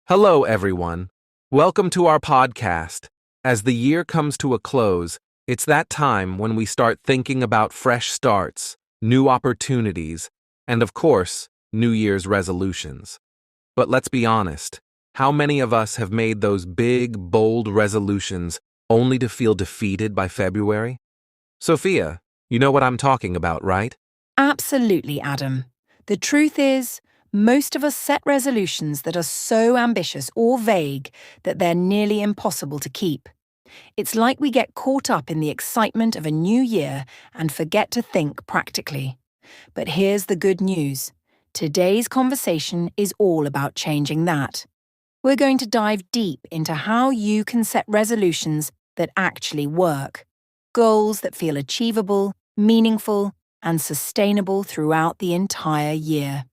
Hello, everyone. Welcome to our podcast. As the year comes to a close, it's that time when we start thinking about fresh starts, new opportunities, and of course, New Year's resolutions. But let's be honest, how many of us have made those big, bold resolutions only to feel defeated by February? Sophia, you know what I'm talking about, right? Absolutely, Adam. The truth is, most of us set resolutions that are so ambitious or vague that they're nearly impossible to keep. It's like we get caught up in the excitement of a new year and forget to think practically. But here's the good news. Today's conversation is all about changing that. We're going to dive deep into how you can set resolutions that actually work. Goals that feel achievable, meaningful, and sustainable throughout the entire year.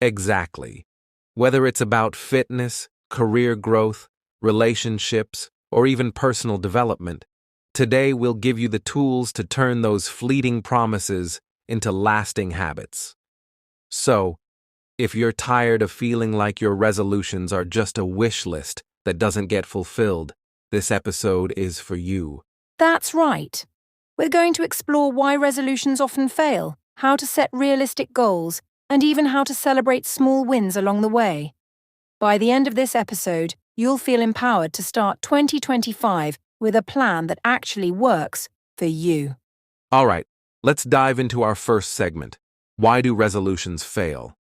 Exactly. Whether it's about fitness, career growth, relationships, or even personal development, today we'll give you the tools to turn those fleeting promises into lasting habits. So, if you're tired of feeling like your resolutions are just a wish list that doesn't get fulfilled, this episode is for you. That's right. We're going to explore why resolutions often fail, how to set realistic goals, and even how to celebrate small wins along the way. By the end of this episode, you'll feel empowered to start 2025 with a plan that actually works for you. All right, let's dive into our first segment. Why do resolutions fail?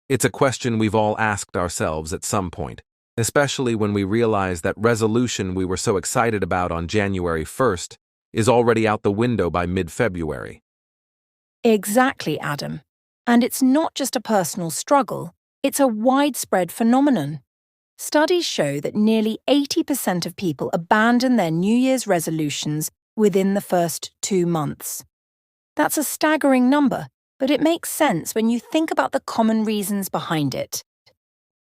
It's a question we've all asked ourselves at some point, especially when we realize that resolution we were so excited about on January 1st is already out the window by mid-February. Exactly, Adam. And it's not just a personal struggle, it's a widespread phenomenon. Studies show that nearly 80% of people abandon their New Year's resolutions within the first 2 months. That's a staggering number, but it makes sense when you think about the common reasons behind it.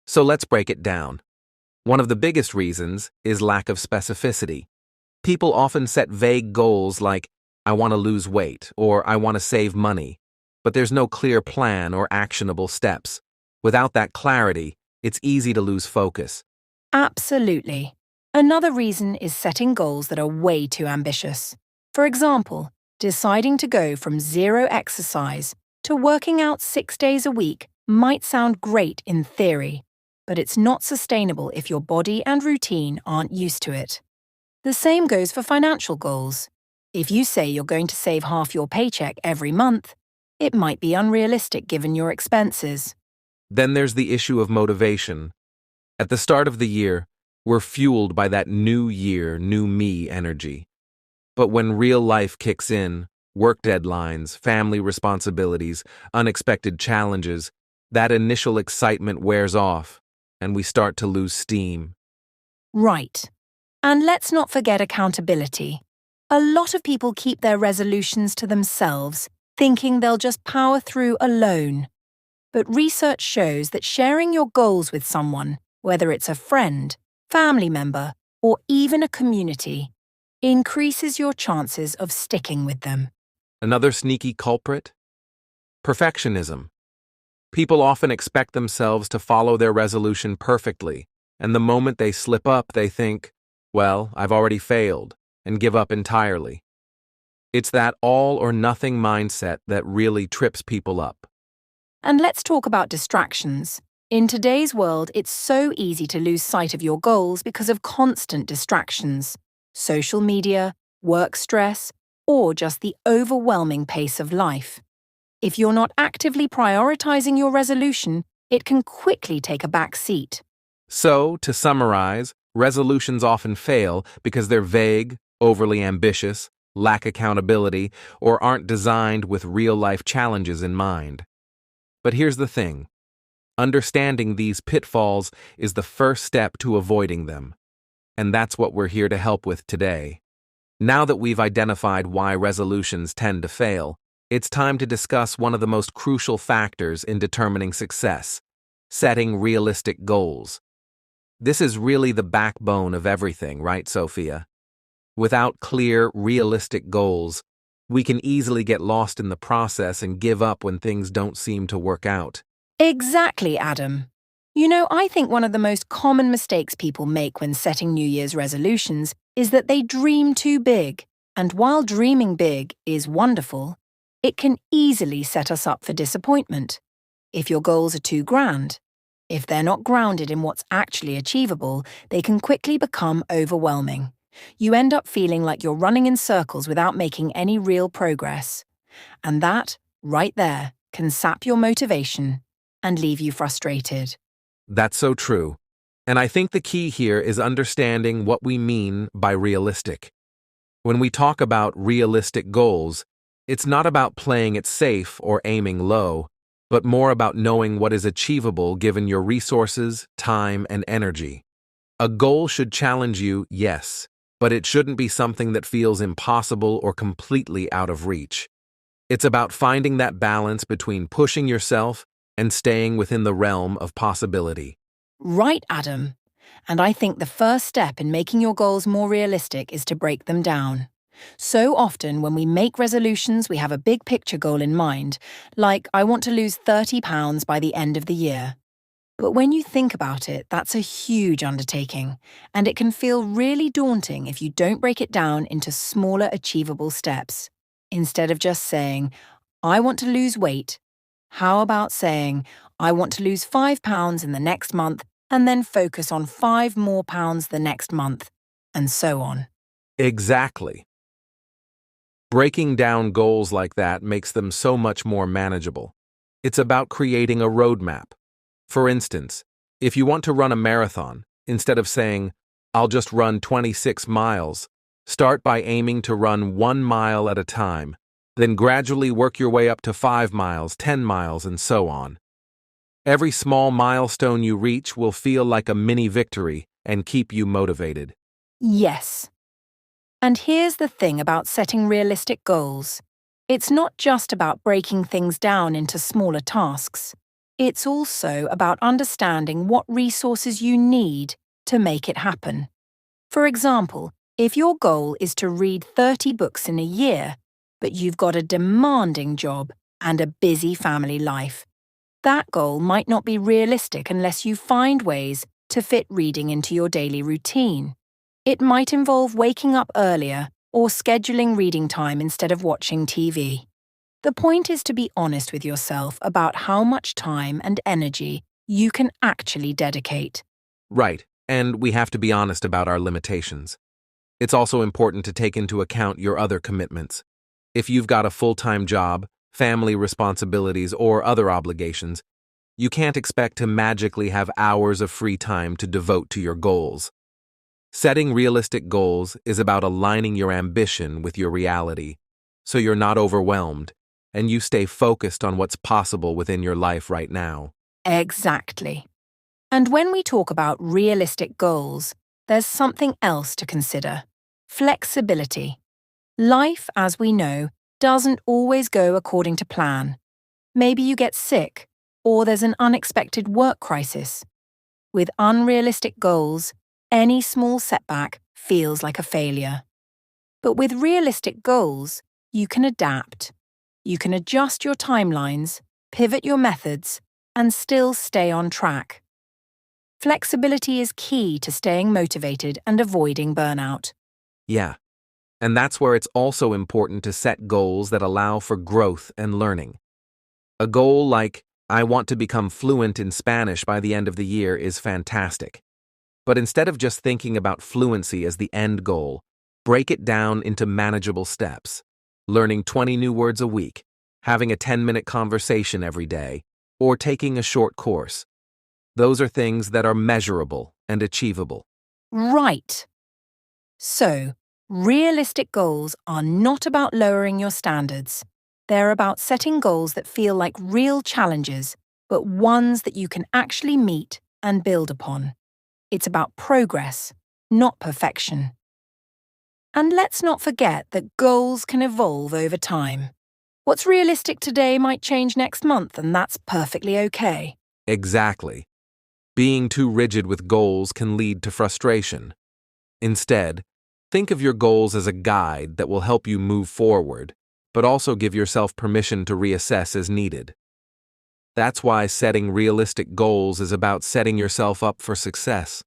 So let's break it down. One of the biggest reasons is lack of specificity. People often set vague goals like, I want to lose weight or I want to save money, but there's no clear plan or actionable steps. Without that clarity, it's easy to lose focus. Absolutely. Another reason is setting goals that are way too ambitious. For example, deciding to go from zero exercise to working out 6 days a week might sound great in theory, but it's not sustainable if your body and routine aren't used to it. The same goes for financial goals. If you say you're going to save half your paycheck every month, it might be unrealistic given your expenses. Then there's the issue of motivation. At the start of the year, we're fueled by that new year, new me energy. But when real life kicks in, work deadlines, family responsibilities, unexpected challenges, that initial excitement wears off, and we start to lose steam. Right. And let's not forget accountability. A lot of people keep their resolutions to themselves, thinking they'll just power through alone. But research shows that sharing your goals with someone, whether it's a friend, family member, or even a community, increases your chances of sticking with them. Another sneaky culprit? Perfectionism. People often expect themselves to follow their resolution perfectly, and the moment they slip up, they think, well, I've already failed, and give up entirely. It's that all-or-nothing mindset that really trips people up. And let's talk about distractions. In today's world, it's so easy to lose sight of your goals because of constant distractions. Social media, work stress, or just the overwhelming pace of life. If you're not actively prioritizing your resolution, it can quickly take a back seat. So, to summarize, resolutions often fail because they're vague, overly ambitious, lack accountability, or aren't designed with real-life challenges in mind. But here's the thing. Understanding these pitfalls is the first step to avoiding them. And that's what we're here to help with today. Now that we've identified why resolutions tend to fail, it's time to discuss one of the most crucial factors in determining success: setting realistic goals. This is really the backbone of everything, right, Sophia? Without clear, realistic goals, we can easily get lost in the process and give up when things don't seem to work out. Exactly, Adam. I think one of the most common mistakes people make when setting New Year's resolutions is that they dream too big. And while dreaming big is wonderful, it can easily set us up for disappointment. If your goals are too grand, if they're not grounded in what's actually achievable, they can quickly become overwhelming. You end up feeling like you're running in circles without making any real progress. And that, right there, can sap your motivation and leave you frustrated. That's so true. And I think the key here is understanding what we mean by realistic. When we talk about realistic goals, it's not about playing it safe or aiming low, but more about knowing what is achievable given your resources, time, and energy. A goal should challenge you, yes, but it shouldn't be something that feels impossible or completely out of reach. It's about finding that balance between pushing yourself and staying within the realm of possibility. Right, Adam. And I think the first step in making your goals more realistic is to break them down. So often when we make resolutions, we have a big picture goal in mind, like I want to lose 30 pounds by the end of the year. But when you think about it, that's a huge undertaking, and it can feel really daunting if you don't break it down into smaller achievable steps. Instead of just saying, I want to lose weight, how about saying, I want to lose 5 pounds in the next month and then focus on 5 more pounds the next month, and so on. Exactly. Breaking down goals like that makes them so much more manageable. It's about creating a roadmap. For instance, if you want to run a marathon, instead of saying, I'll just run 26 miles, start by aiming to run 1 mile at a time, then gradually work your way up to 5 miles, 10 miles, and so on. Every small milestone you reach will feel like a mini victory and keep you motivated. Yes. And here's the thing about setting realistic goals. It's not just about breaking things down into smaller tasks. It's also about understanding what resources you need to make it happen. For example, if your goal is to read 30 books in a year, but you've got a demanding job and a busy family life, that goal might not be realistic unless you find ways to fit reading into your daily routine. It might involve waking up earlier or scheduling reading time instead of watching TV. The point is to be honest with yourself about how much time and energy you can actually dedicate. Right, and we have to be honest about our limitations. It's also important to take into account your other commitments. If you've got a full-time job, family responsibilities, or other obligations, you can't expect to magically have hours of free time to devote to your goals. Setting realistic goals is about aligning your ambition with your reality, so you're not overwhelmed, and you stay focused on what's possible within your life right now. Exactly. And when we talk about realistic goals, there's something else to consider: flexibility. Life, as we know, doesn't always go according to plan. Maybe you get sick, or there's an unexpected work crisis. With unrealistic goals, any small setback feels like a failure. But with realistic goals, you can adapt. You can adjust your timelines, pivot your methods, and still stay on track. Flexibility is key to staying motivated and avoiding burnout. Yeah, and that's where it's also important to set goals that allow for growth and learning. A goal like, I want to become fluent in Spanish by the end of the year is fantastic. But instead of just thinking about fluency as the end goal, break it down into manageable steps. Learning 20 new words a week, having a 10-minute conversation every day, or taking a short course. Those are things that are measurable and achievable. Right. So, realistic goals are not about lowering your standards. They're about setting goals that feel like real challenges, but ones that you can actually meet and build upon. It's about progress, not perfection. And let's not forget that goals can evolve over time. What's realistic today might change next month, and that's perfectly okay. Exactly. Being too rigid with goals can lead to frustration. Instead, think of your goals as a guide that will help you move forward, but also give yourself permission to reassess as needed. That's why setting realistic goals is about setting yourself up for success,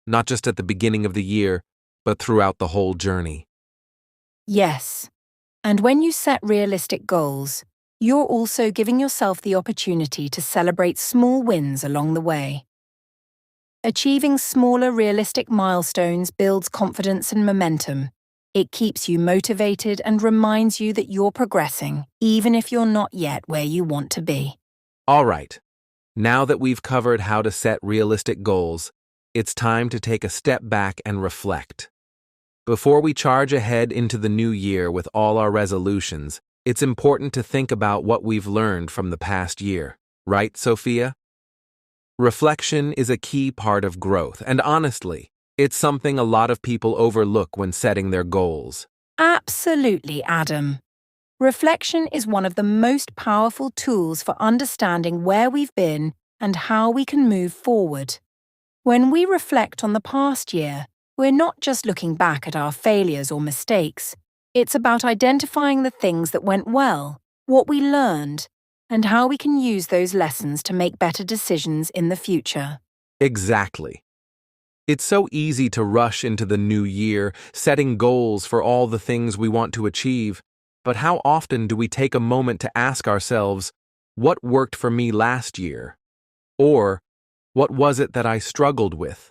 not just at the beginning of the year, but throughout the whole journey. Yes. And when you set realistic goals, you're also giving yourself the opportunity to celebrate small wins along the way. Achieving smaller, realistic milestones builds confidence and momentum. It keeps you motivated and reminds you that you're progressing, even if you're not yet where you want to be. All right, now that we've covered how to set realistic goals, it's time to take a step back and reflect. Before we charge ahead into the new year with all our resolutions, it's important to think about what we've learned from the past year, right, Sophia? Reflection is a key part of growth, and honestly, it's something a lot of people overlook when setting their goals. Absolutely, Adam. Reflection is one of the most powerful tools for understanding where we've been and how we can move forward. When we reflect on the past year, we're not just looking back at our failures or mistakes. It's about identifying the things that went well, what we learned, and how we can use those lessons to make better decisions in the future. Exactly. It's so easy to rush into the new year, setting goals for all the things we want to achieve. But how often do we take a moment to ask ourselves, what worked for me last year? Or, what was it that I struggled with?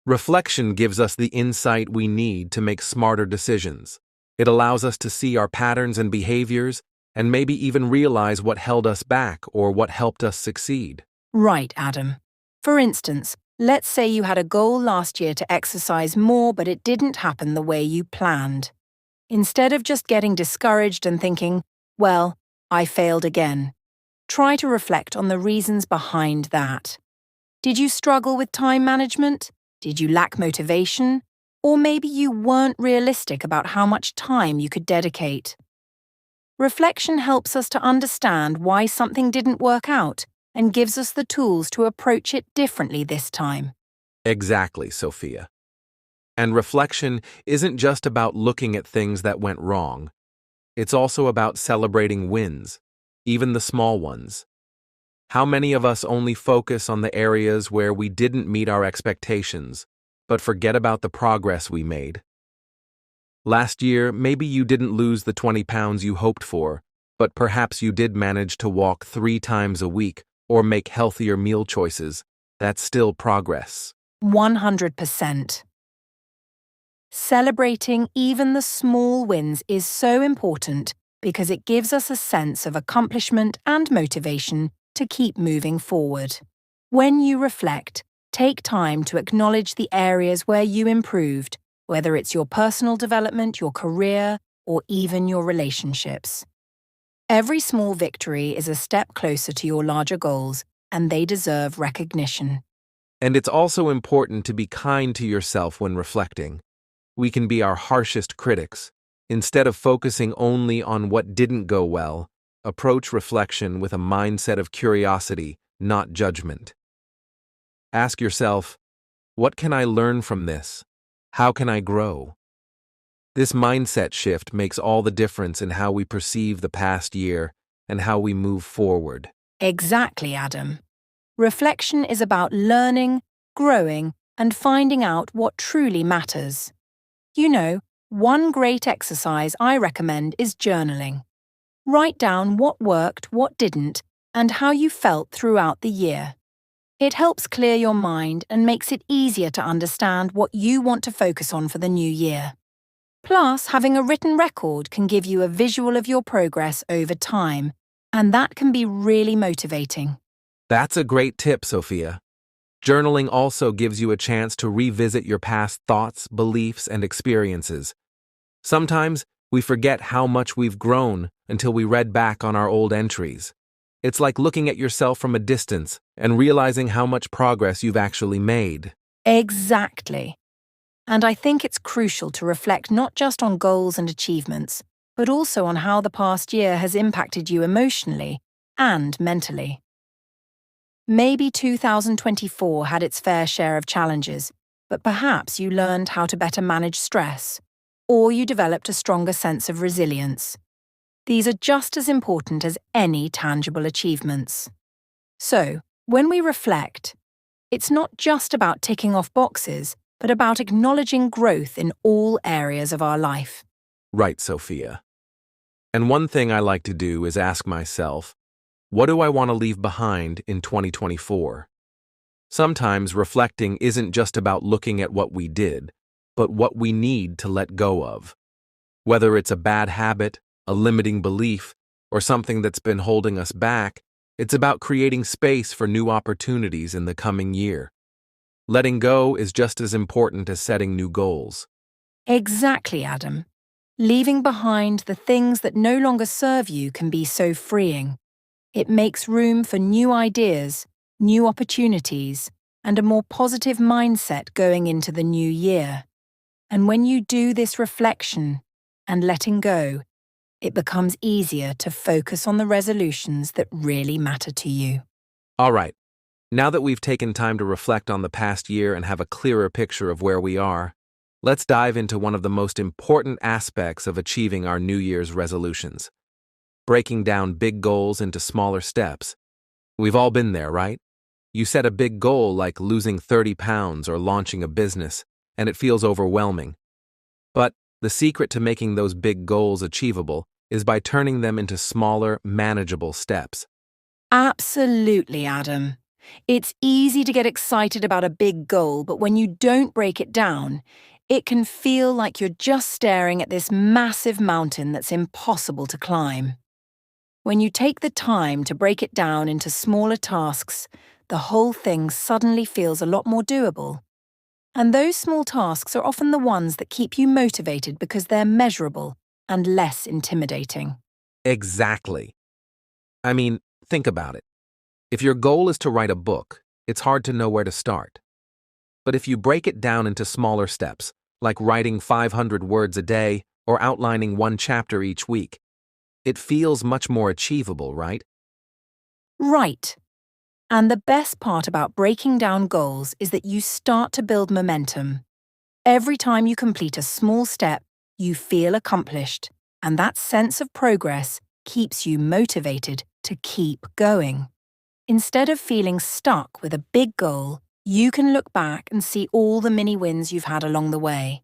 Reflection gives us the insight we need to make smarter decisions. It allows us to see our patterns and behaviors, and maybe even realize what held us back or what helped us succeed. Right, Adam. For instance, let's say you had a goal last year to exercise more, but it didn't happen the way you planned. Instead of just getting discouraged and thinking, well, I failed again, try to reflect on the reasons behind that. Did you struggle with time management? Did you lack motivation? Or maybe you weren't realistic about how much time you could dedicate. Reflection helps us to understand why something didn't work out and gives us the tools to approach it differently this time. Exactly, Sophia. And reflection isn't just about looking at things that went wrong. It's also about celebrating wins, even the small ones. How many of us only focus on the areas where we didn't meet our expectations, but forget about the progress we made? Last year, maybe you didn't lose the 20 pounds you hoped for, but perhaps you did manage to walk 3 times a week or make healthier meal choices. That's still progress. 100%. Celebrating even the small wins is so important because it gives us a sense of accomplishment and motivation to keep moving forward. When you reflect, take time to acknowledge the areas where you improved, whether it's your personal development, your career, or even your relationships. Every small victory is a step closer to your larger goals, and they deserve recognition. And it's also important to be kind to yourself when reflecting. We can be our harshest critics. Instead of focusing only on what didn't go well, approach reflection with a mindset of curiosity, not judgment. Ask yourself, what can I learn from this? How can I grow? This mindset shift makes all the difference in how we perceive the past year and how we move forward. Exactly, Adam. Reflection is about learning, growing, and finding out what truly matters. You know, one great exercise I recommend is journaling. Write down what worked, what didn't, and how you felt throughout the year. It helps clear your mind and makes it easier to understand what you want to focus on for the new year. Plus, having a written record can give you a visual of your progress over time, and that can be really motivating. That's a great tip, Sophia. Journaling also gives you a chance to revisit your past thoughts, beliefs, and experiences. Sometimes we forget how much we've grown until we read back on our old entries. It's like looking at yourself from a distance and realizing how much progress you've actually made. Exactly. And I think it's crucial to reflect not just on goals and achievements, but also on how the past year has impacted you emotionally and mentally. Maybe 2024 had its fair share of challenges, but perhaps you learned how to better manage stress, or you developed a stronger sense of resilience. These are just as important as any tangible achievements. So, when we reflect, it's not just about ticking off boxes, but about acknowledging growth in all areas of our life. Right, Sophia. And one thing I like to do is ask myself, what do I want to leave behind in 2024? Sometimes reflecting isn't just about looking at what we did, but what we need to let go of. Whether it's a bad habit, a limiting belief, or something that's been holding us back, it's about creating space for new opportunities in the coming year. Letting go is just as important as setting new goals. Exactly, Adam. Leaving behind the things that no longer serve you can be so freeing. It makes room for new ideas, new opportunities, and a more positive mindset going into the new year. And when you do this reflection and letting go, it becomes easier to focus on the resolutions that really matter to you. All right, now that we've taken time to reflect on the past year and have a clearer picture of where we are, let's dive into one of the most important aspects of achieving our New Year's resolutions: breaking down big goals into smaller steps. We've all been there, right? You set a big goal like losing 30 pounds or launching a business, and it feels overwhelming. But the secret to making those big goals achievable is by turning them into smaller, manageable steps. Absolutely, Adam. It's easy to get excited about a big goal, but when you don't break it down, it can feel like you're just staring at this massive mountain that's impossible to climb. When you take the time to break it down into smaller tasks, the whole thing suddenly feels a lot more doable. And those small tasks are often the ones that keep you motivated because they're measurable and less intimidating. Exactly. I mean, think about it. If your goal is to write a book, it's hard to know where to start. But if you break it down into smaller steps, like writing 500 words a day or outlining one chapter each week, it feels much more achievable, right? Right. And the best part about breaking down goals is that you start to build momentum. Every time you complete a small step, you feel accomplished, and that sense of progress keeps you motivated to keep going. Instead of feeling stuck with a big goal, you can look back and see all the mini wins you've had along the way.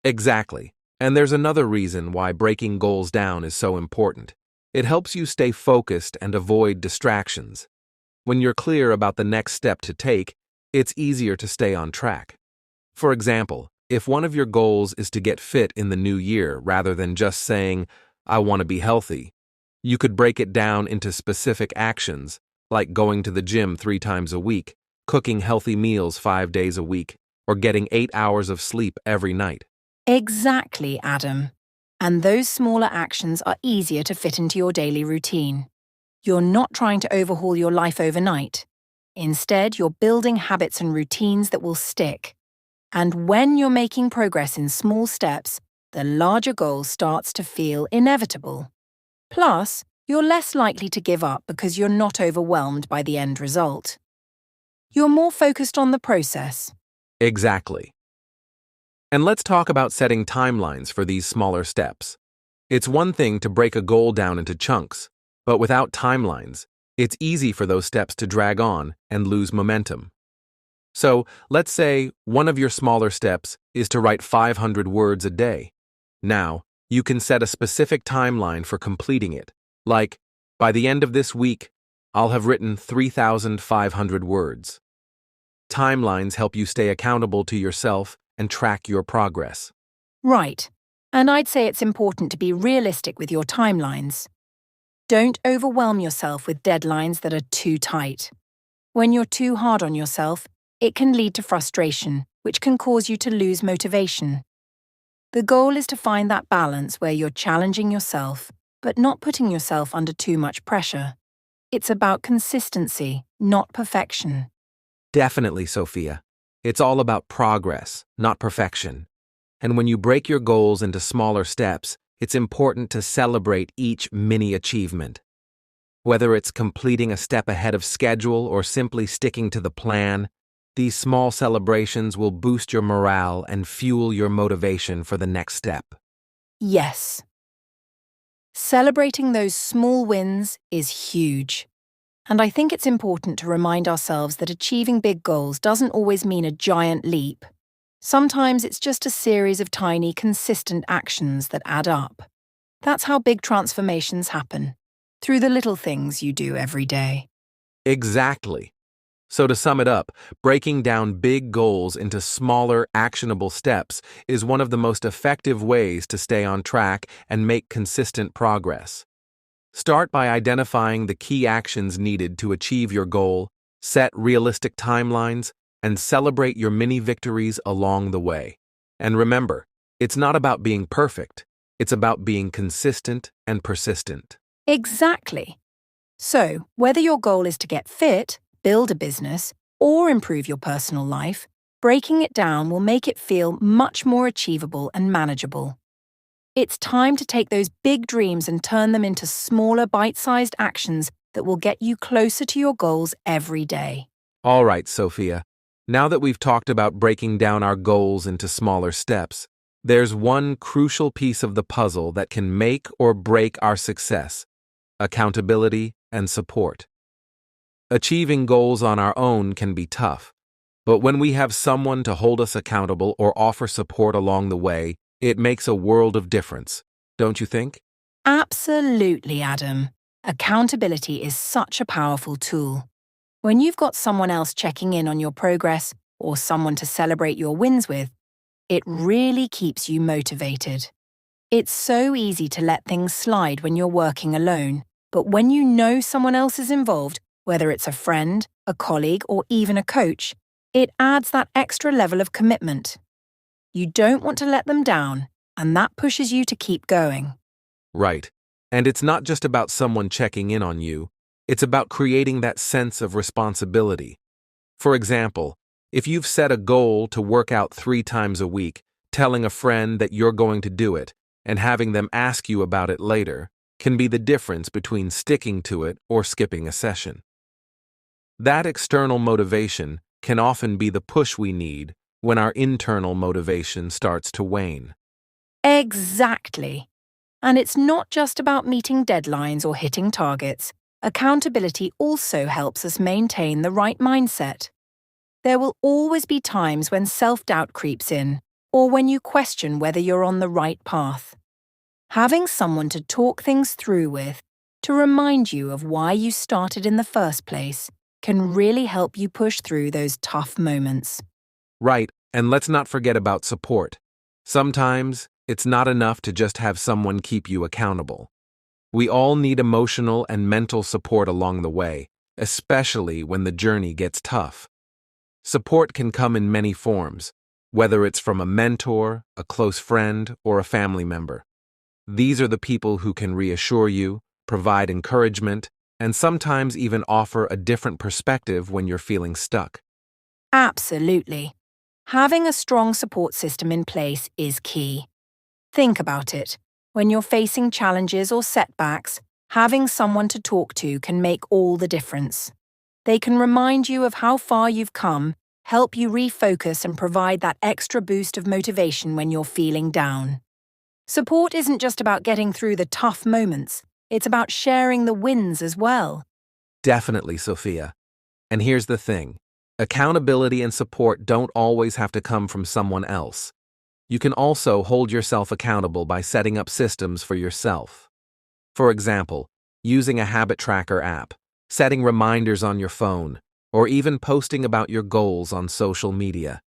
Exactly. And there's another reason why breaking goals down is so important. It helps you stay focused and avoid distractions. When you're clear about the next step to take, it's easier to stay on track. For example, if one of your goals is to get fit in the new year rather than just saying, "I want to be healthy," you could break it down into specific actions, like going to the gym 3 times a week, cooking healthy meals 5 days a week, or getting 8 hours of sleep every night. Exactly, Adam. And those smaller actions are easier to fit into your daily routine. You're not trying to overhaul your life overnight. Instead, you're building habits and routines that will stick. And when you're making progress in small steps, the larger goal starts to feel inevitable. Plus, you're less likely to give up because you're not overwhelmed by the end result. You're more focused on the process. Exactly. And let's talk about setting timelines for these smaller steps. It's one thing to break a goal down into chunks, but without timelines, it's easy for those steps to drag on and lose momentum. So, let's say one of your smaller steps is to write 500 words a day. Now, you can set a specific timeline for completing it, like, by the end of this week, I'll have written 3,500 words. Timelines help you stay accountable to yourself and track your progress. Right. And I'd say it's important to be realistic with your timelines. Don't overwhelm yourself with deadlines that are too tight. When you're too hard on yourself, it can lead to frustration, which can cause you to lose motivation. The goal is to find that balance where you're challenging yourself, but not putting yourself under too much pressure. It's about consistency, not perfection. Definitely, Sophia. It's all about progress, not perfection. And when you break your goals into smaller steps, it's important to celebrate each mini achievement. Whether it's completing a step ahead of schedule or simply sticking to the plan, these small celebrations will boost your morale and fuel your motivation for the next step. Yes. Celebrating those small wins is huge. And I think it's important to remind ourselves that achieving big goals doesn't always mean a giant leap. Sometimes it's just a series of tiny, consistent actions that add up. That's how big transformations happen, through the little things you do every day. Exactly. So to sum it up, breaking down big goals into smaller, actionable steps is one of the most effective ways to stay on track and make consistent progress. Start by identifying the key actions needed to achieve your goal, set realistic timelines, and celebrate your mini victories along the way. And remember, it's not about being perfect, it's about being consistent and persistent. Exactly. So, whether your goal is to get fit, build a business, or improve your personal life, breaking it down will make it feel much more achievable and manageable. It's time to take those big dreams and turn them into smaller, bite-sized actions that will get you closer to your goals every day. All right, Sophia. Now that we've talked about breaking down our goals into smaller steps, there's one crucial piece of the puzzle that can make or break our success: accountability and support. Achieving goals on our own can be tough, but when we have someone to hold us accountable or offer support along the way, it makes a world of difference, don't you think? Absolutely, Adam. Accountability is such a powerful tool. When you've got someone else checking in on your progress or someone to celebrate your wins with, it really keeps you motivated. It's so easy to let things slide when you're working alone, but when you know someone else is involved, whether it's a friend, a colleague, or even a coach, it adds that extra level of commitment. You don't want to let them down, and that pushes you to keep going. Right. And it's not just about someone checking in on you, it's about creating that sense of responsibility. For example, if you've set a goal to work out 3 times a week, telling a friend that you're going to do it and having them ask you about it later can be the difference between sticking to it or skipping a session. That external motivation can often be the push we need when our internal motivation starts to wane. Exactly. And it's not just about meeting deadlines or hitting targets. Accountability also helps us maintain the right mindset. There will always be times when self-doubt creeps in, or when you question whether you're on the right path. Having someone to talk things through with, to remind you of why you started in the first place, can really help you push through those tough moments. Right, and let's not forget about support. Sometimes, it's not enough to just have someone keep you accountable. We all need emotional and mental support along the way, especially when the journey gets tough. Support can come in many forms, whether it's from a mentor, a close friend, or a family member. These are the people who can reassure you, provide encouragement, and sometimes even offer a different perspective when you're feeling stuck. Absolutely. Having a strong support system in place is key. Think about it. When you're facing challenges or setbacks, having someone to talk to can make all the difference. They can remind you of how far you've come, help you refocus, and provide that extra boost of motivation when you're feeling down. Support isn't just about getting through the tough moments, it's about sharing the wins as well. Definitely, Sophia. And here's the thing. Accountability and support don't always have to come from someone else. You can also hold yourself accountable by setting up systems for yourself. For example, using a habit tracker app, setting reminders on your phone, or even posting about your goals on social media.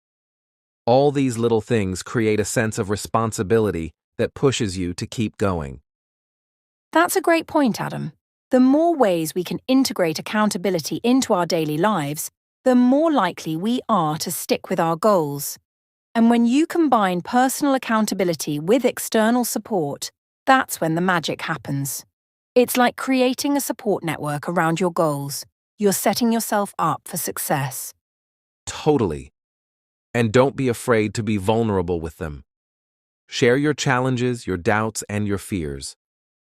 All these little things create a sense of responsibility that pushes you to keep going. That's a great point, Adam. The more ways we can integrate accountability into our daily lives, the more likely we are to stick with our goals. And when you combine personal accountability with external support, that's when the magic happens. It's like creating a support network around your goals. You're setting yourself up for success. Totally. And don't be afraid to be vulnerable with them. Share your challenges, your doubts, and your fears.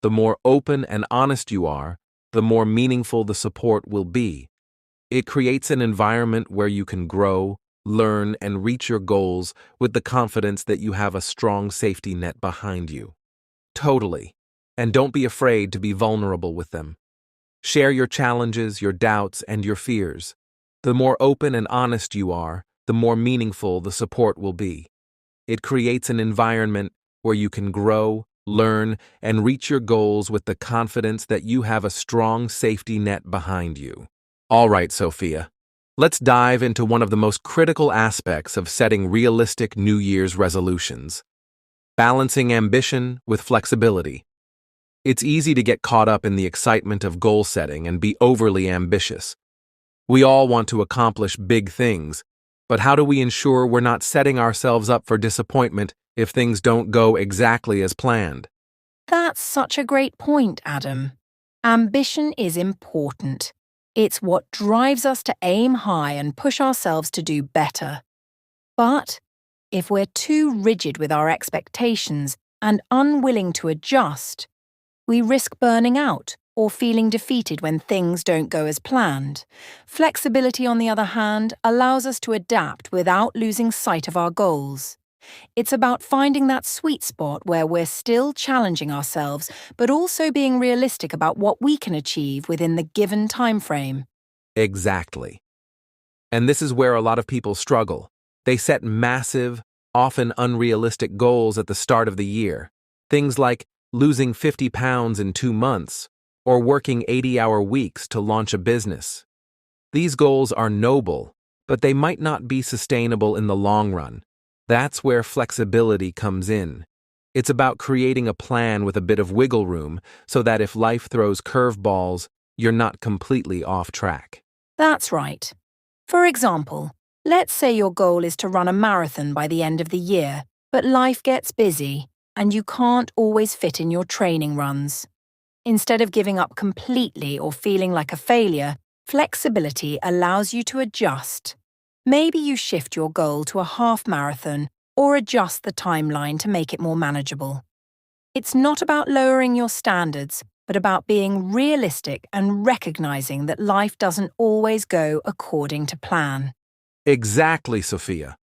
The more open and honest you are, the more meaningful the support will be. It creates an environment where you can grow, learn, and reach your goals with the confidence that you have a strong safety net behind you. Totally. And don't be afraid to be vulnerable with them. Share your challenges, your doubts, and your fears. The more open and honest you are, the more meaningful the support will be. It creates an environment where you can grow, learn, and reach your goals with the confidence that you have a strong safety net behind you. All right, Sophia. Let's dive into one of the most critical aspects of setting realistic New Year's resolutions: balancing ambition with flexibility. It's easy to get caught up in the excitement of goal setting and be overly ambitious. We all want to accomplish big things, but how do we ensure we're not setting ourselves up for disappointment if things don't go exactly as planned? That's such a great point, Adam. Ambition is important. It's what drives us to aim high and push ourselves to do better. But if we're too rigid with our expectations and unwilling to adjust, we risk burning out or feeling defeated when things don't go as planned. Flexibility, on the other hand, allows us to adapt without losing sight of our goals. It's about finding that sweet spot where we're still challenging ourselves, but also being realistic about what we can achieve within the given time frame. Exactly. And this is where a lot of people struggle. They set massive, often unrealistic goals at the start of the year. Things like losing 50 pounds in 2 months, or working 80-hour weeks to launch a business. These goals are noble, but they might not be sustainable in the long run. That's where flexibility comes in. It's about creating a plan with a bit of wiggle room so that if life throws curveballs, you're not completely off track. That's right. For example, let's say your goal is to run a marathon by the end of the year, but life gets busy and you can't always fit in your training runs. Instead of giving up completely or feeling like a failure, flexibility allows you to adjust. Maybe you shift your goal to a half marathon or adjust the timeline to make it more manageable. It's not about lowering your standards, but about being realistic and recognizing that life doesn't always go according to plan. Exactly, Sophia.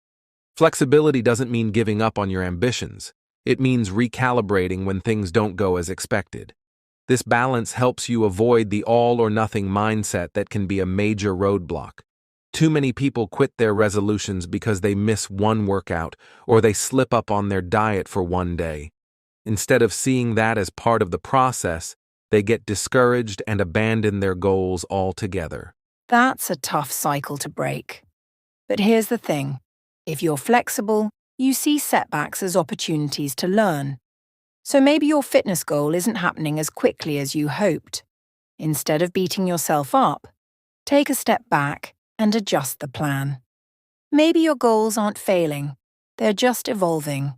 Flexibility doesn't mean giving up on your ambitions. It means recalibrating when things don't go as expected. This balance helps you avoid the all-or-nothing mindset that can be a major roadblock. Too many people quit their resolutions because they miss one workout or they slip up on their diet for one day. Instead of seeing that as part of the process, they get discouraged and abandon their goals altogether. That's a tough cycle to break. But here's the thing. If you're flexible, you see setbacks as opportunities to learn. So maybe your fitness goal isn't happening as quickly as you hoped. Instead of beating yourself up, take a step back and adjust the plan. Maybe your goals aren't failing, they're just evolving.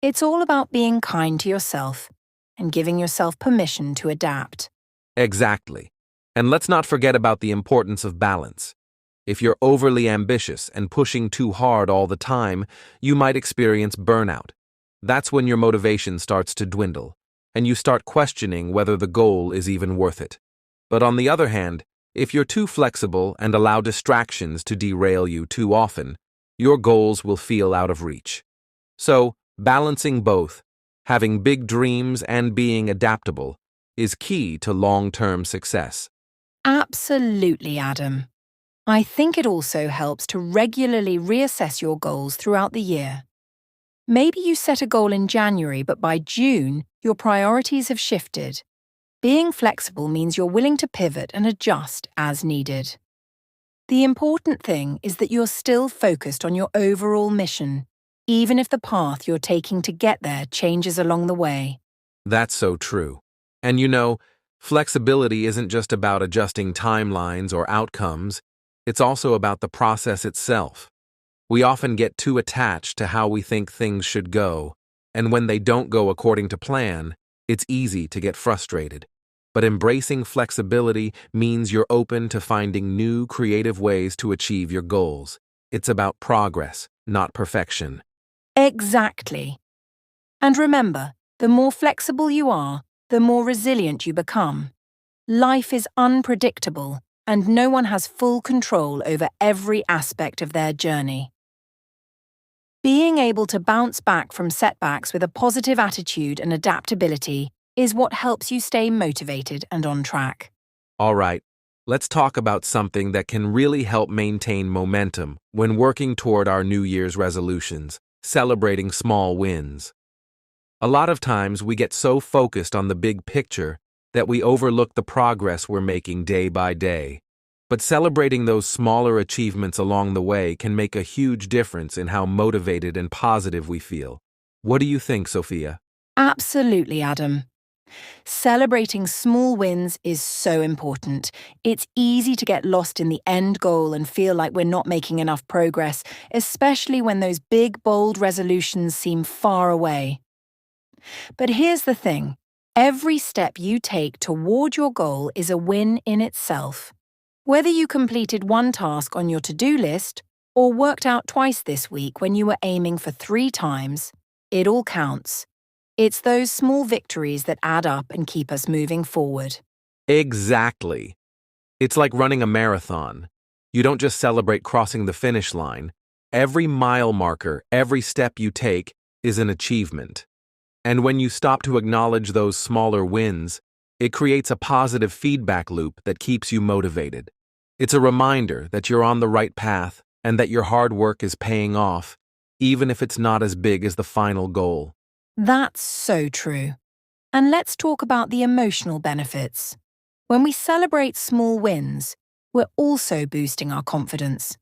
It's all about being kind to yourself and giving yourself permission to adapt. Exactly. And let's not forget about the importance of balance. If you're overly ambitious and pushing too hard all the time, you might experience burnout. That's when your motivation starts to dwindle, and you start questioning whether the goal is even worth it. But on the other hand, if you're too flexible and allow distractions to derail you too often, your goals will feel out of reach. So, balancing both, having big dreams and being adaptable, is key to long-term success. Absolutely, Adam. I think it also helps to regularly reassess your goals throughout the year. Maybe you set a goal in January, but by June, your priorities have shifted. Being flexible means you're willing to pivot and adjust as needed. The important thing is that you're still focused on your overall mission, even if the path you're taking to get there changes along the way. That's so true. And flexibility isn't just about adjusting timelines or outcomes, it's also about the process itself. We often get too attached to how we think things should go, and when they don't go according to plan, it's easy to get frustrated. But embracing flexibility means you're open to finding new, creative ways to achieve your goals. It's about progress, not perfection. Exactly. And remember, the more flexible you are, the more resilient you become. Life is unpredictable, and no one has full control over every aspect of their journey. Being able to bounce back from setbacks with a positive attitude and adaptability is what helps you stay motivated and on track. All right, let's talk about something that can really help maintain momentum when working toward our New Year's resolutions, celebrating small wins. A lot of times we get so focused on the big picture that we overlook the progress we're making day by day. But celebrating those smaller achievements along the way can make a huge difference in how motivated and positive we feel. What do you think, Sophia? Absolutely, Adam. Celebrating small wins is so important. It's easy to get lost in the end goal and feel like we're not making enough progress, especially when those big, bold resolutions seem far away. But here's the thing. Every step you take toward your goal is a win in itself. Whether you completed one task on your to-do list or worked out twice this week when you were aiming for 3 times, it all counts. It's those small victories that add up and keep us moving forward. Exactly. It's like running a marathon. You don't just celebrate crossing the finish line. Every mile marker, every step you take, is an achievement. And when you stop to acknowledge those smaller wins, it creates a positive feedback loop that keeps you motivated. It's a reminder that you're on the right path and that your hard work is paying off, even if it's not as big as the final goal. That's so true. And let's talk about the emotional benefits. When we celebrate small wins, we're also boosting our confidence.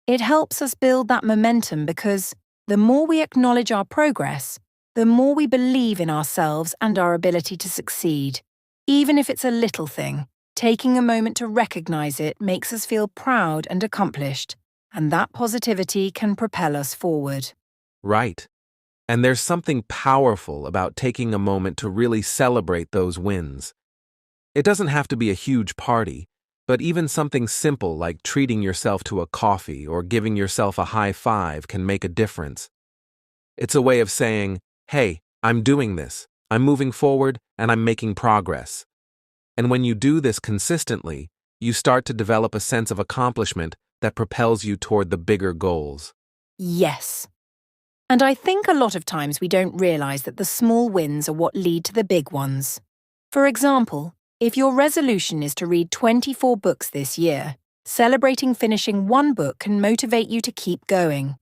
It helps us build that momentum because the more we acknowledge our progress, the more we believe in ourselves and our ability to succeed. Even if it's a little thing, taking a moment to recognize it makes us feel proud and accomplished, and that positivity can propel us forward. Right. And there's something powerful about taking a moment to really celebrate those wins. It doesn't have to be a huge party, but even something simple like treating yourself to a coffee or giving yourself a high five can make a difference. It's a way of saying, hey, I'm doing this, I'm moving forward, and I'm making progress. And when you do this consistently, you start to develop a sense of accomplishment that propels you toward the bigger goals. Yes. And I think a lot of times we don't realize that the small wins are what lead to the big ones. For example, if your resolution is to read 24 books this year, celebrating finishing one book can motivate you to keep going.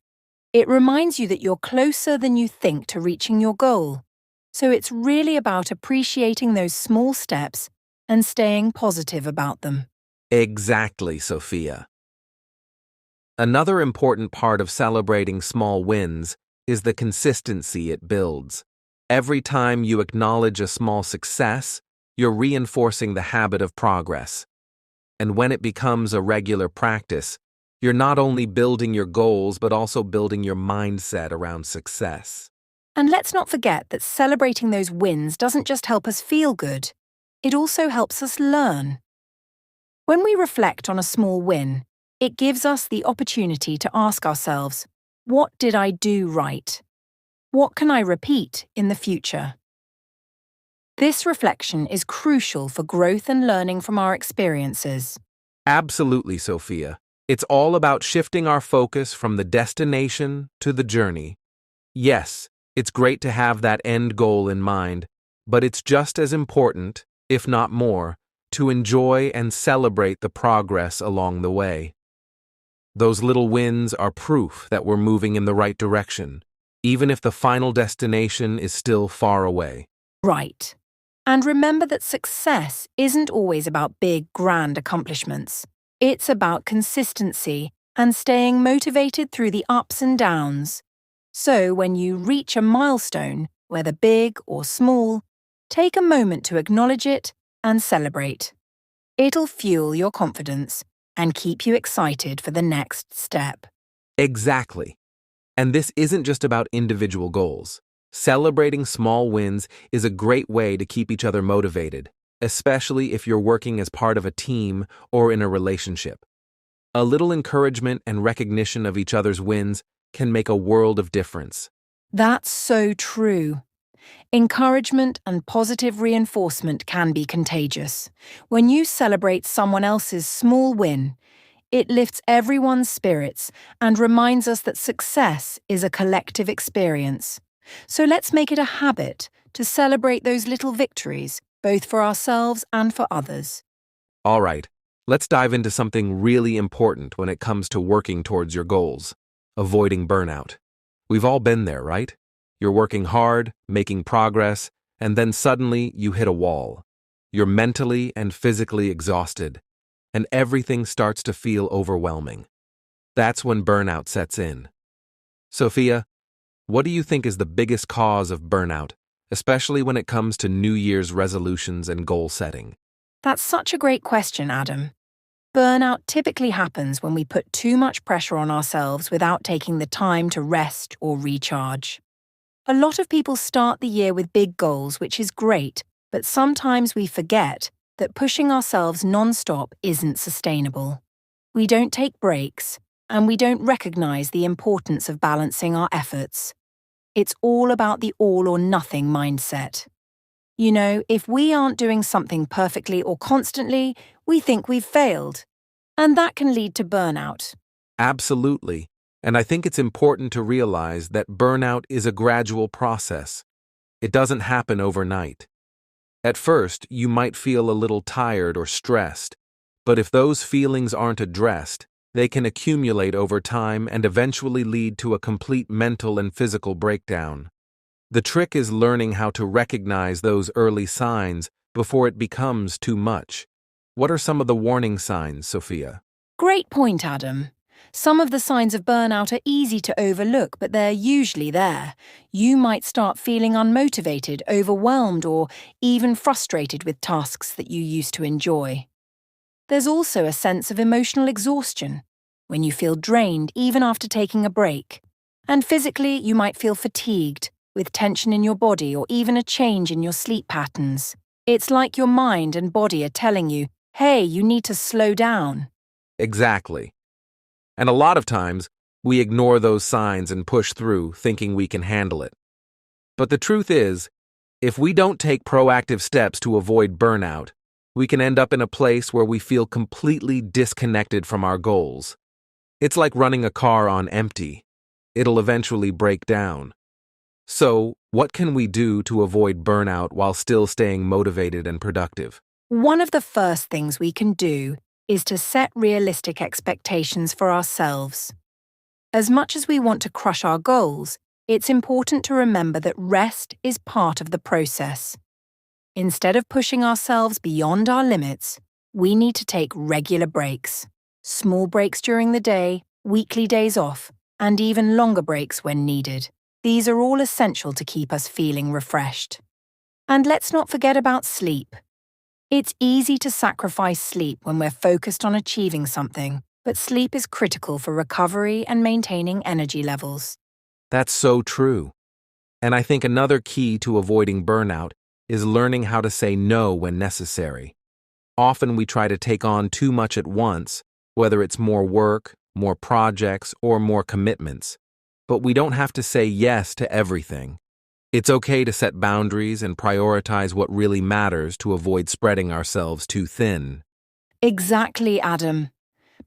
It reminds you that you're closer than you think to reaching your goal. So it's really about appreciating those small steps and staying positive about them. Exactly, Sophia. Another important part of celebrating small wins is the consistency it builds. Every time you acknowledge a small success, you're reinforcing the habit of progress. And when it becomes a regular practice, you're not only building your goals but also building your mindset around success. And let's not forget that celebrating those wins doesn't just help us feel good, it also helps us learn. When we reflect on a small win, it gives us the opportunity to ask ourselves, what did I do right? What can I repeat in the future? This reflection is crucial for growth and learning from our experiences. Absolutely, Sophia. It's all about shifting our focus from the destination to the journey. Yes, it's great to have that end goal in mind, but it's just as important, if not more, to enjoy and celebrate the progress along the way. Those little wins are proof that we're moving in the right direction, even if the final destination is still far away. Right. And remember that success isn't always about big, grand accomplishments. It's about consistency and staying motivated through the ups and downs. So when you reach a milestone, whether big or small, take a moment to acknowledge it and celebrate. It'll fuel your confidence and keep you excited for the next step. Exactly. And this isn't just about individual goals. Celebrating small wins is a great way to keep each other motivated, especially if you're working as part of a team or in a relationship. A little encouragement and recognition of each other's wins can make a world of difference. That's so true. Encouragement and positive reinforcement can be contagious. When you celebrate someone else's small win, it lifts everyone's spirits and reminds us that success is a collective experience. So let's make it a habit to celebrate those little victories, both for ourselves and for others. All right, let's dive into something really important when it comes to working towards your goals: avoiding burnout. We've all been there, right? You're working hard, making progress, and then suddenly you hit a wall. You're mentally and physically exhausted, and everything starts to feel overwhelming. That's when burnout sets in. Sophia, what do you think is the biggest cause of burnout, especially when it comes to New Year's resolutions and goal setting? That's such a great question, Adam. Burnout typically happens when we put too much pressure on ourselves without taking the time to rest or recharge. A lot of people start the year with big goals, which is great, but sometimes we forget that pushing ourselves non-stop isn't sustainable. We don't take breaks, and we don't recognize the importance of balancing our efforts. It's all about the all-or-nothing mindset. You know, if we aren't doing something perfectly or constantly, we think we've failed. And that can lead to burnout. Absolutely. And I think it's important to realize that burnout is a gradual process. It doesn't happen overnight. At first, you might feel a little tired or stressed, but if those feelings aren't addressed, they can accumulate over time and eventually lead to a complete mental and physical breakdown. The trick is learning how to recognize those early signs before it becomes too much. What are some of the warning signs, Sophia? Great point, Adam. Some of the signs of burnout are easy to overlook, but they're usually there. You might start feeling unmotivated, overwhelmed, or even frustrated with tasks that you used to enjoy. There's also a sense of emotional exhaustion, when you feel drained even after taking a break. And physically, you might feel fatigued, with tension in your body or even a change in your sleep patterns. It's like your mind and body are telling you, hey, you need to slow down. Exactly. And a lot of times, we ignore those signs and push through, thinking we can handle it. But the truth is, if we don't take proactive steps to avoid burnout, we can end up in a place where we feel completely disconnected from our goals. It's like running a car on empty. It'll eventually break down. So, what can we do to avoid burnout while still staying motivated and productive? One of the first things we can do is to set realistic expectations for ourselves. As much as we want to crush our goals, it's important to remember that rest is part of the process. Instead of pushing ourselves beyond our limits, we need to take regular breaks. Small breaks during the day, weekly days off, and even longer breaks when needed. These are all essential to keep us feeling refreshed. And let's not forget about sleep. It's easy to sacrifice sleep when we're focused on achieving something, but sleep is critical for recovery and maintaining energy levels. That's so true. And I think another key to avoiding burnout is learning how to say no when necessary. Often we try to take on too much at once, whether it's more work, more projects, or more commitments. But we don't have to say yes to everything. It's okay to set boundaries and prioritize what really matters to avoid spreading ourselves too thin. Exactly, Adam.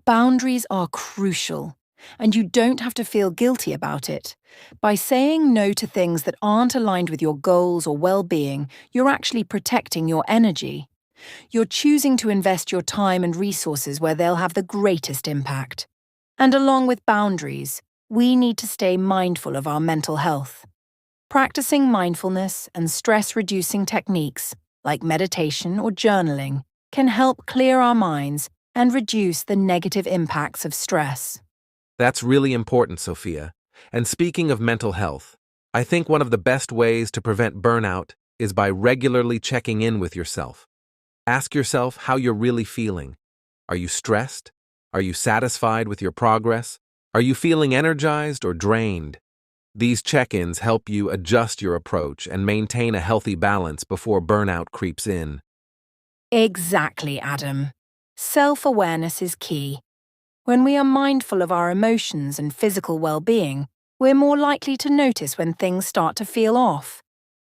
Boundaries are crucial, and you don't have to feel guilty about it. By saying no to things that aren't aligned with your goals or well-being, you're actually protecting your energy. You're choosing to invest your time and resources where they'll have the greatest impact. And along with boundaries, we need to stay mindful of our mental health. Practicing mindfulness and stress-reducing techniques, like meditation or journaling, can help clear our minds and reduce the negative impacts of stress. That's really important, Sophia. And speaking of mental health, I think one of the best ways to prevent burnout is by regularly checking in with yourself. Ask yourself how you're really feeling. Are you stressed? Are you satisfied with your progress? Are you feeling energized or drained? These check-ins help you adjust your approach and maintain a healthy balance before burnout creeps in. Exactly, Adam. Self-awareness is key. When we are mindful of our emotions and physical well-being, we're more likely to notice when things start to feel off.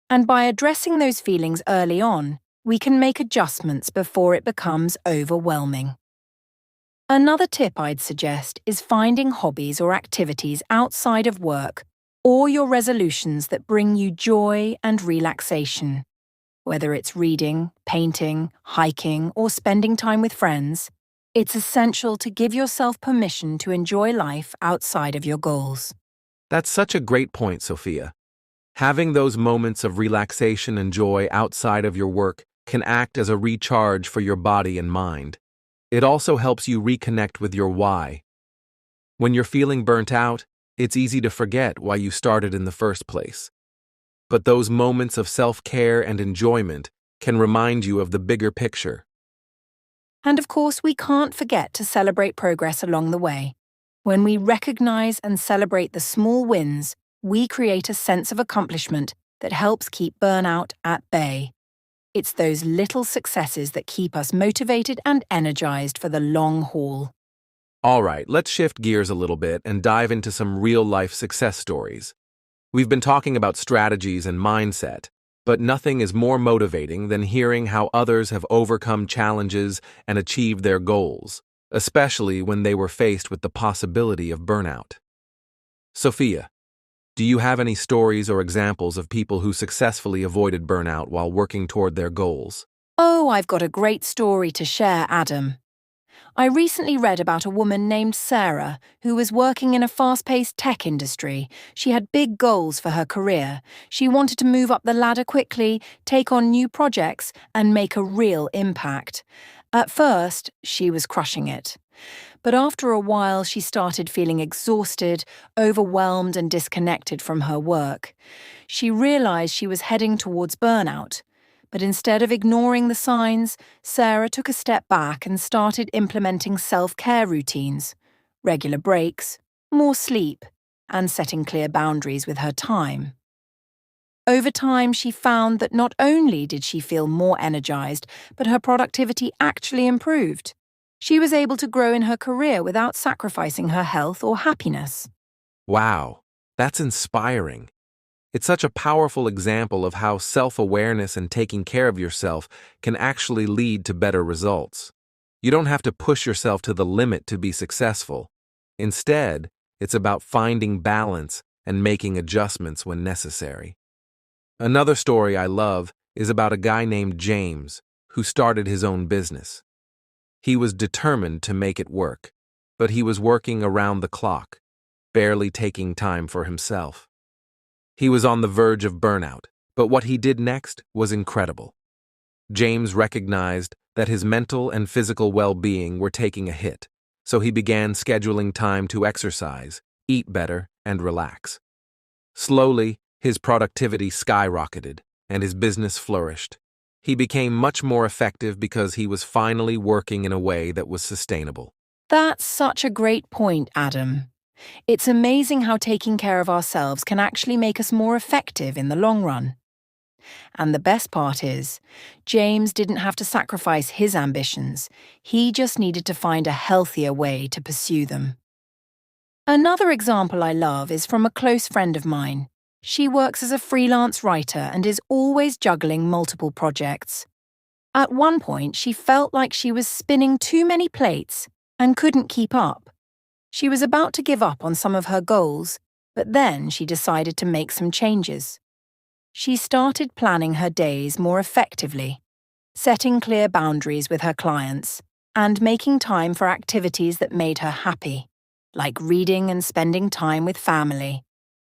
And by addressing those feelings early on, we can make adjustments before it becomes overwhelming. Another tip I'd suggest is finding hobbies or activities outside of work or your resolutions that bring you joy and relaxation. Whether it's reading, painting, hiking, or spending time with friends, it's essential to give yourself permission to enjoy life outside of your goals. That's such a great point, Sophia. Having those moments of relaxation and joy outside of your work can act as a recharge for your body and mind. It also helps you reconnect with your why. When you're feeling burnt out, it's easy to forget why you started in the first place. But those moments of self-care and enjoyment can remind you of the bigger picture. And of course, we can't forget to celebrate progress along the way. When we recognize and celebrate the small wins, we create a sense of accomplishment that helps keep burnout at bay. It's those little successes that keep us motivated and energized for the long haul. All right, let's shift gears a little bit and dive into some real-life success stories. We've been talking about strategies and mindset, but nothing is more motivating than hearing how others have overcome challenges and achieved their goals, especially when they were faced with the possibility of burnout. Sophia, do you have any stories or examples of people who successfully avoided burnout while working toward their goals? Oh, I've got a great story to share, Adam. I recently read about a woman named Sarah who was working in a fast-paced tech industry. She had big goals for her career. She wanted to move up the ladder quickly, take on new projects, and make a real impact. At first, she was crushing it. But after a while, she started feeling exhausted, overwhelmed, and disconnected from her work. She realized she was heading towards burnout. But instead of ignoring the signs, Sarah took a step back and started implementing self-care routines, regular breaks, more sleep, and setting clear boundaries with her time. Over time, she found that not only did she feel more energized, but her productivity actually improved. She was able to grow in her career without sacrificing her health or happiness. Wow, that's inspiring. It's such a powerful example of how self-awareness and taking care of yourself can actually lead to better results. You don't have to push yourself to the limit to be successful. Instead, it's about finding balance and making adjustments when necessary. Another story I love is about a guy named James who started his own business. He was determined to make it work, but he was working around the clock, barely taking time for himself. He was on the verge of burnout, but what he did next was incredible. James recognized that his mental and physical well-being were taking a hit, so he began scheduling time to exercise, eat better, and relax. Slowly, his productivity skyrocketed, and his business flourished. He became much more effective because he was finally working in a way that was sustainable. That's such a great point, Adam. It's amazing how taking care of ourselves can actually make us more effective in the long run. And the best part is, James didn't have to sacrifice his ambitions. He just needed to find a healthier way to pursue them. Another example I love is from a close friend of mine. She works as a freelance writer and is always juggling multiple projects. At one point, she felt like she was spinning too many plates and couldn't keep up. She was about to give up on some of her goals, but then she decided to make some changes. She started planning her days more effectively, setting clear boundaries with her clients, and making time for activities that made her happy, like reading and spending time with family.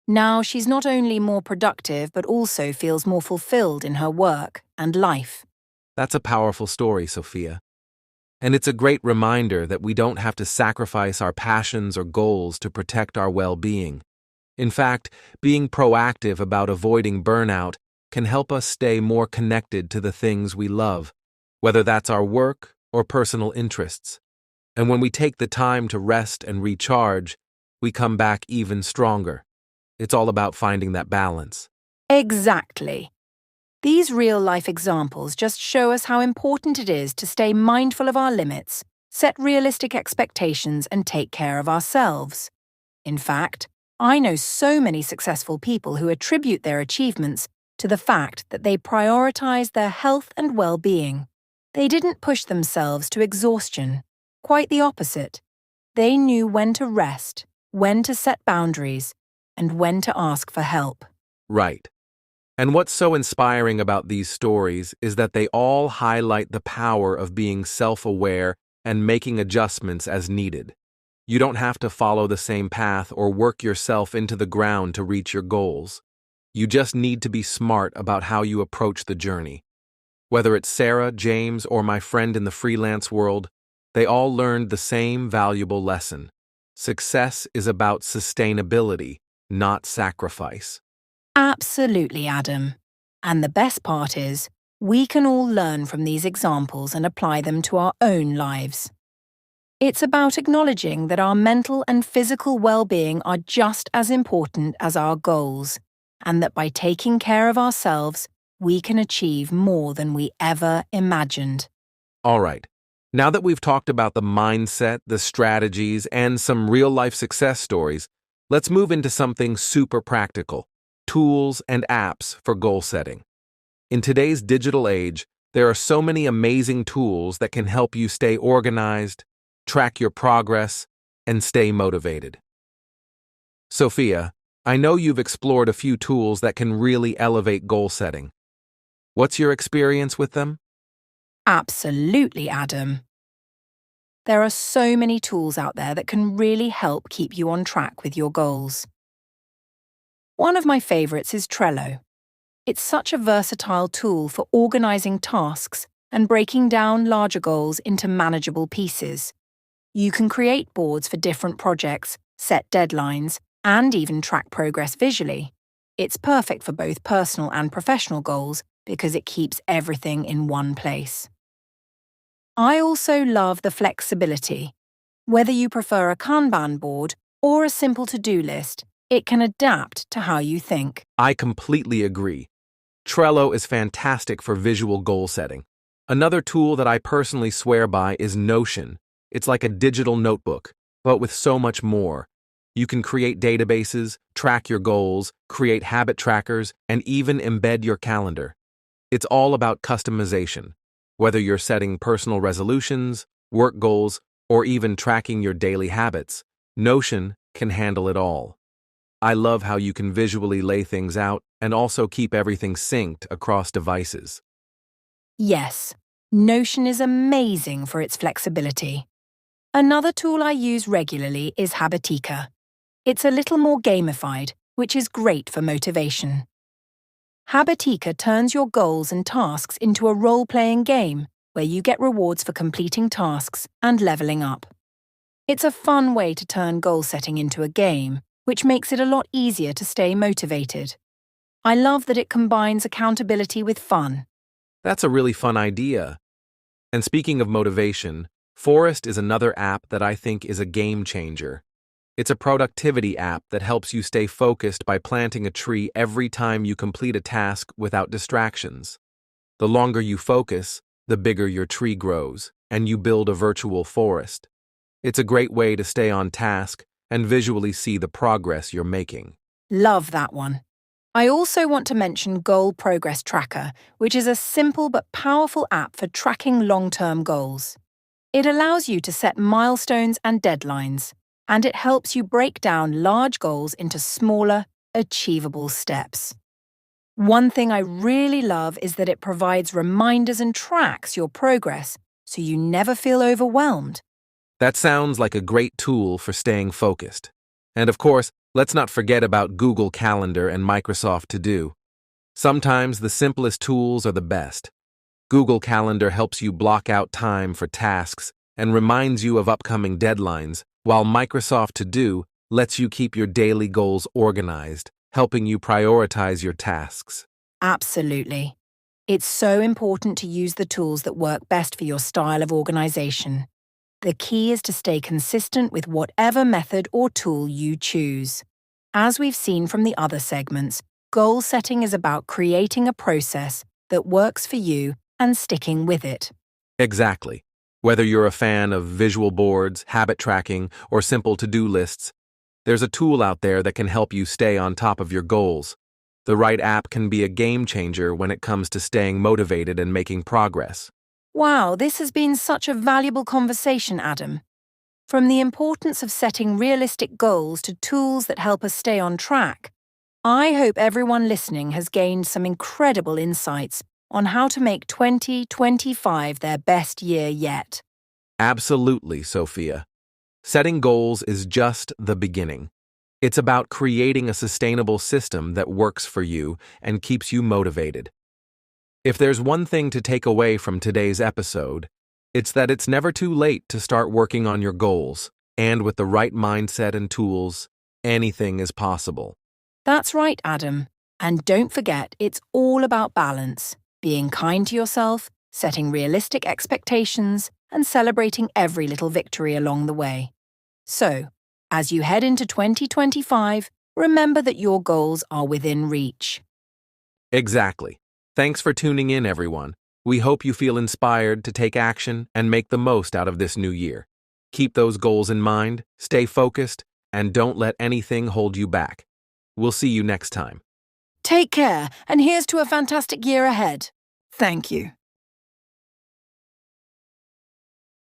Now she's not only more productive but also feels more fulfilled in her work and life. That's a powerful story, Sophia. And it's a great reminder that we don't have to sacrifice our passions or goals to protect our well-being. In fact, being proactive about avoiding burnout can help us stay more connected to the things we love, whether that's our work or personal interests. And when we take the time to rest and recharge, we come back even stronger. It's all about finding that balance. Exactly. These real-life examples just show us how important it is to stay mindful of our limits, set realistic expectations, and take care of ourselves. In fact, I know so many successful people who attribute their achievements to the fact that they prioritize their health and well-being. They didn't push themselves to exhaustion. Quite the opposite. They knew when to rest, when to set boundaries, and when to ask for help. Right. And what's so inspiring about these stories is that they all highlight the power of being self-aware and making adjustments as needed. You don't have to follow the same path or work yourself into the ground to reach your goals. You just need to be smart about how you approach the journey. Whether it's Sarah, James, or my friend in the freelance world, they all learned the same valuable lesson. Success is about sustainability, not sacrifice. Absolutely, Adam. And the best part is, we can all learn from these examples and apply them to our own lives. It's about acknowledging that our mental and physical well-being are just as important as our goals, and that by taking care of ourselves, we can achieve more than we ever imagined. All right, now that we've talked about the mindset, the strategies, and some real-life success stories, let's move into something super practical: tools and apps for goal setting. In today's digital age, there are so many amazing tools that can help you stay organized, track your progress, and stay motivated. Sophia, I know you've explored a few tools that can really elevate goal setting. What's your experience with them? Absolutely, Adam. There are so many tools out there that can really help keep you on track with your goals. One of my favorites is Trello. It's such a versatile tool for organizing tasks and breaking down larger goals into manageable pieces. You can create boards for different projects, set deadlines, and even track progress visually. It's perfect for both personal and professional goals because it keeps everything in one place. I also love the flexibility. Whether you prefer a Kanban board or a simple to-do list, it can adapt to how you think. I completely agree. Trello is fantastic for visual goal setting. Another tool that I personally swear by is Notion. It's like a digital notebook, but with so much more. You can create databases, track your goals, create habit trackers, and even embed your calendar. It's all about customization. Whether you're setting personal resolutions, work goals, or even tracking your daily habits, Notion can handle it all. I love how you can visually lay things out and also keep everything synced across devices. Yes, Notion is amazing for its flexibility. Another tool I use regularly is Habitica. It's a little more gamified, which is great for motivation. Habitica turns your goals and tasks into a role-playing game where you get rewards for completing tasks and leveling up. It's a fun way to turn goal setting into a game, which makes it a lot easier to stay motivated. I love that it combines accountability with fun. That's a really fun idea. And speaking of motivation, Forest is another app that I think is a game changer. It's a productivity app that helps you stay focused by planting a tree every time you complete a task without distractions. The longer you focus, the bigger your tree grows, and you build a virtual forest. It's a great way to stay on task and visually see the progress you're making. Love that one. I also want to mention Goal Progress Tracker, which is a simple but powerful app for tracking long-term goals. It allows you to set milestones and deadlines, and it helps you break down large goals into smaller, achievable steps. One thing I really love is that it provides reminders and tracks your progress so you never feel overwhelmed. That sounds like a great tool for staying focused. And of course, let's not forget about Google Calendar and Microsoft To Do. Sometimes the simplest tools are the best. Google Calendar helps you block out time for tasks and reminds you of upcoming deadlines, while Microsoft To Do lets you keep your daily goals organized, helping you prioritize your tasks. Absolutely. It's so important to use the tools that work best for your style of organization. The key is to stay consistent with whatever method or tool you choose. As we've seen from the other segments, goal setting is about creating a process that works for you and sticking with it. Exactly. Whether you're a fan of visual boards, habit tracking, or simple to-do lists, there's a tool out there that can help you stay on top of your goals. The right app can be a game changer when it comes to staying motivated and making progress. Wow, this has been such a valuable conversation, Adam. From the importance of setting realistic goals to tools that help us stay on track, I hope everyone listening has gained some incredible insights on how to make 2025 their best year yet. Absolutely, Sophia. Setting goals is just the beginning. It's about creating a sustainable system that works for you and keeps you motivated. If there's one thing to take away from today's episode, it's that it's never too late to start working on your goals, and with the right mindset and tools, anything is possible. That's right, Adam. And don't forget, it's all about balance, being kind to yourself, setting realistic expectations, and celebrating every little victory along the way. So, as you head into 2025, remember that your goals are within reach. Exactly. Thanks for tuning in, everyone. We hope you feel inspired to take action and make the most out of this new year. Keep those goals in mind, stay focused, and don't let anything hold you back. We'll see you next time. Take care, and here's to a fantastic year ahead. Thank you.